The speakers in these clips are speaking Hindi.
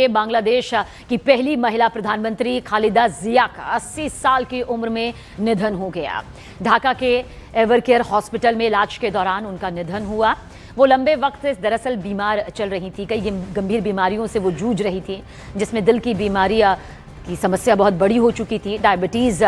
बांग्लादेश की पहली महिला प्रधानमंत्री खालिदा जिया का 80 साल की उम्र में निधन हो गया। ढाका के एवरकेयर हॉस्पिटल में इलाज के दौरान उनका निधन हुआ। वो लंबे वक्त से दरअसल बीमार चल रही थी, कई गंभीर बीमारियों से वो जूझ रही थी, जिसमें दिल की बीमारी की समस्या बहुत बड़ी हो चुकी थी, डायबिटीज़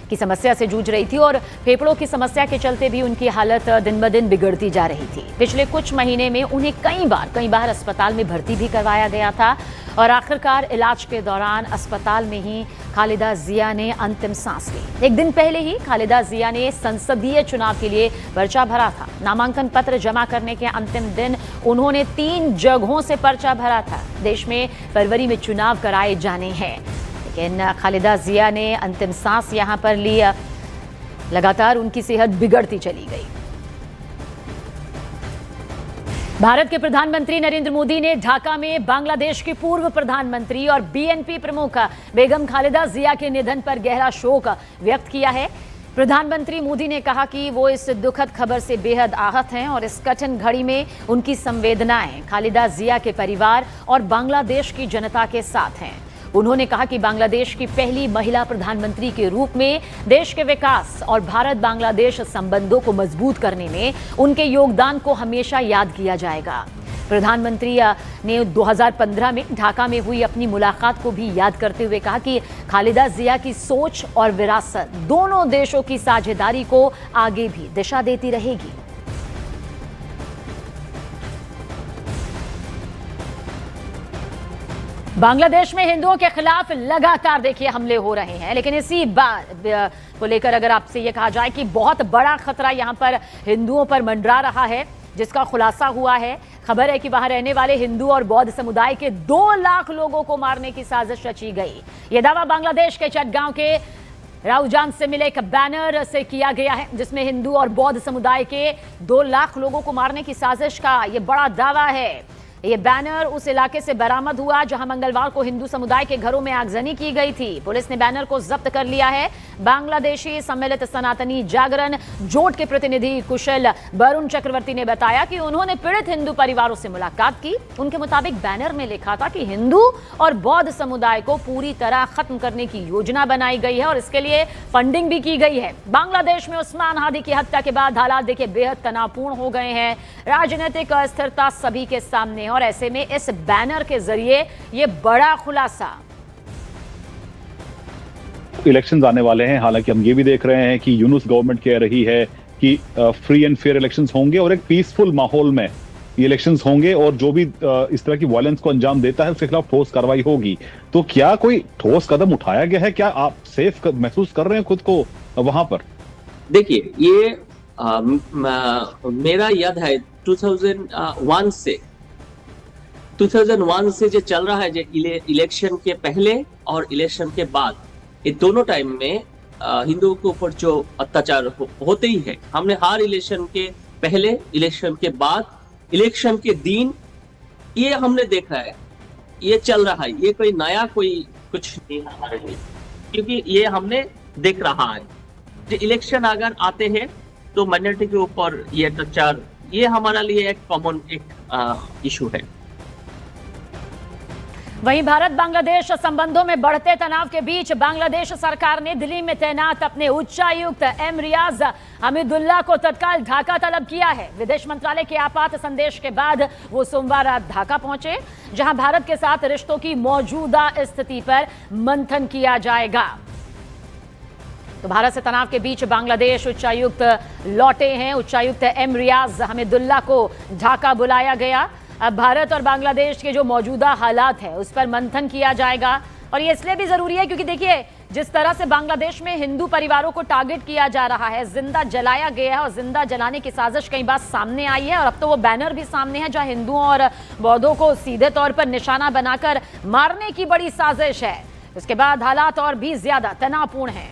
की समस्या से जूझ रही थी और फेफड़ों की समस्या के चलते भी उनकी हालत दिन ब दिन बिगड़ती जा रही थी। पिछले कुछ महीने में उन्हें कई बार अस्पताल में भर्ती भी करवाया गया था और आखिरकार इलाज के दौरान अस्पताल में ही खालिदा जिया ने अंतिम सांस ली। एक दिन पहले ही खालिदा जिया ने संसदीय चुनाव के लिए पर्चा भरा था। नामांकन पत्र जमा करने के अंतिम दिन उन्होंने 3 जगहों से पर्चा भरा था। देश में फरवरी में चुनाव कराए जाने हैं, लेकिन खालिदा जिया ने अंतिम सांस यहां पर ली। लगातार उनकी सेहत बिगड़ती चली गई। भारत के प्रधानमंत्री नरेंद्र मोदी ने ढाका में बांग्लादेश की पूर्व प्रधानमंत्री और बीएनपी प्रमुख बेगम खालिदा जिया के निधन पर गहरा शोक व्यक्त किया है। प्रधानमंत्री मोदी ने कहा कि वो इस दुखद खबर से बेहद आहत हैं और इस कठिन घड़ी में उनकी संवेदनाएं खालिदा जिया के परिवार और बांग्लादेश की जनता के साथ हैं। उन्होंने कहा कि बांग्लादेश की पहली महिला प्रधानमंत्री के रूप में देश के विकास और भारत बांग्लादेश संबंधों को मजबूत करने में उनके योगदान को हमेशा याद किया जाएगा। प्रधानमंत्री ने 2015 में ढाका में हुई अपनी मुलाकात को भी याद करते हुए कहा कि खालिदा जिया की सोच और विरासत दोनों देशों की साझेदारी को आगे भी दिशा देती रहेगी। बांग्लादेश में हिंदुओं के खिलाफ लगातार देखिए हमले हो रहे हैं, लेकिन इसी बात को लेकर अगर आपसे यह कहा जाए कि बहुत बड़ा खतरा यहां पर हिंदुओं पर मंडरा रहा है, जिसका खुलासा हुआ है। खबर है कि वहां रहने वाले हिंदू और बौद्ध समुदाय के 2 लाख लोगों को मारने की साजिश रची गई। यह दावा बांग्लादेश के चटगांव के राउजान से मिले एक बैनर से किया गया है, जिसमें हिंदू और बौद्ध समुदाय के 2 लाख लोगों को मारने की साजिश का यह बड़ा दावा है। ये बैनर उस इलाके से बरामद हुआ जहां मंगलवार को हिंदू समुदाय के घरों में आगजनी की गई थी। पुलिस ने बैनर को जब्त कर लिया है। बांग्लादेशी सम्मिलित सनातनी जागरण जोट के प्रतिनिधि कुशल वरुण चक्रवर्ती ने बताया कि उन्होंने पीड़ित हिंदू परिवारों से मुलाकात की। उनके मुताबिक बैनर में लिखा था कि हिंदू और बौद्ध समुदाय को पूरी तरह खत्म करने की योजना बनाई गई है और इसके लिए फंडिंग भी की गई है। बांग्लादेश में उस्मान हादी की हत्या के बाद हालात देखिए बेहद तनावपूर्ण हो गए हैं। राजनीतिक अस्थिरता सभी के सामने और ऐसे में इस बैनर के जरिए ये बड़ा खुलासा। इलेक्शंस आने वाले हैं, हालांकि हम ये भी देख रहे हैं कि यूनुस गवर्नमेंट कह रही है कि फ्री एंड फेयर इलेक्शंस होंगे और एक पीसफुल माहौल में ये इलेक्शंस होंगे और जो भी इस तरह की वायलेंस को अंजाम देता है उसके खिलाफ ठोस कार्रवाई होगी। तो क्या कोई ठोस कदम उठाया गया है? क्या आप सेफ महसूस कर रहे हैं खुद को वहां पर? देखिए, ये मेरा याद है 2001 से जो चल रहा है, जो इलेक्शन के पहले और इलेक्शन के बाद, ये दोनों टाइम में हिंदुओं के ऊपर जो अत्याचार होते ही है। हमने हर इलेक्शन के पहले, इलेक्शन के बाद, इलेक्शन के दिन ये हमने देखा है, ये चल रहा है। ये कोई नया कुछ नहीं है हमारे लिए, क्योंकि ये हमने देख रहा है। जो इलेक्शन अगर आते हैं तो माइनॉरिटी के ऊपर ये अत्याचार, ये हमारा लिए एक कॉमन इशू है। वहीं भारत बांग्लादेश संबंधों में बढ़ते तनाव के बीच बांग्लादेश सरकार ने दिल्ली में तैनात अपने उच्चायुक्त एम रियाज हमीदुल्लाह को तत्काल ढाका तलब किया है। विदेश मंत्रालय के आपात संदेश के बाद वो सोमवार रात ढाका पहुंचे, जहां भारत के साथ रिश्तों की मौजूदा स्थिति पर मंथन किया जाएगा। तो भारत से तनाव के बीच बांग्लादेश उच्चायुक्त लौटे हैं। उच्चायुक्त एम रियाज हमीदुल्लाह को ढाका बुलाया गया। अब भारत और बांग्लादेश के जो मौजूदा हालात है उस पर मंथन किया जाएगा और ये इसलिए भी जरूरी है क्योंकि देखिए जिस तरह से बांग्लादेश में हिंदू परिवारों को टारगेट किया जा रहा है, जिंदा जलाया गया है और जिंदा जलाने की साजिश कई बार सामने आई है और अब तो वो बैनर भी सामने है जहां हिंदुओं और बौद्धों को सीधे तौर पर निशाना बनाकर मारने की बड़ी साजिश है। उसके बाद हालात और भी ज्यादा तनावपूर्ण है।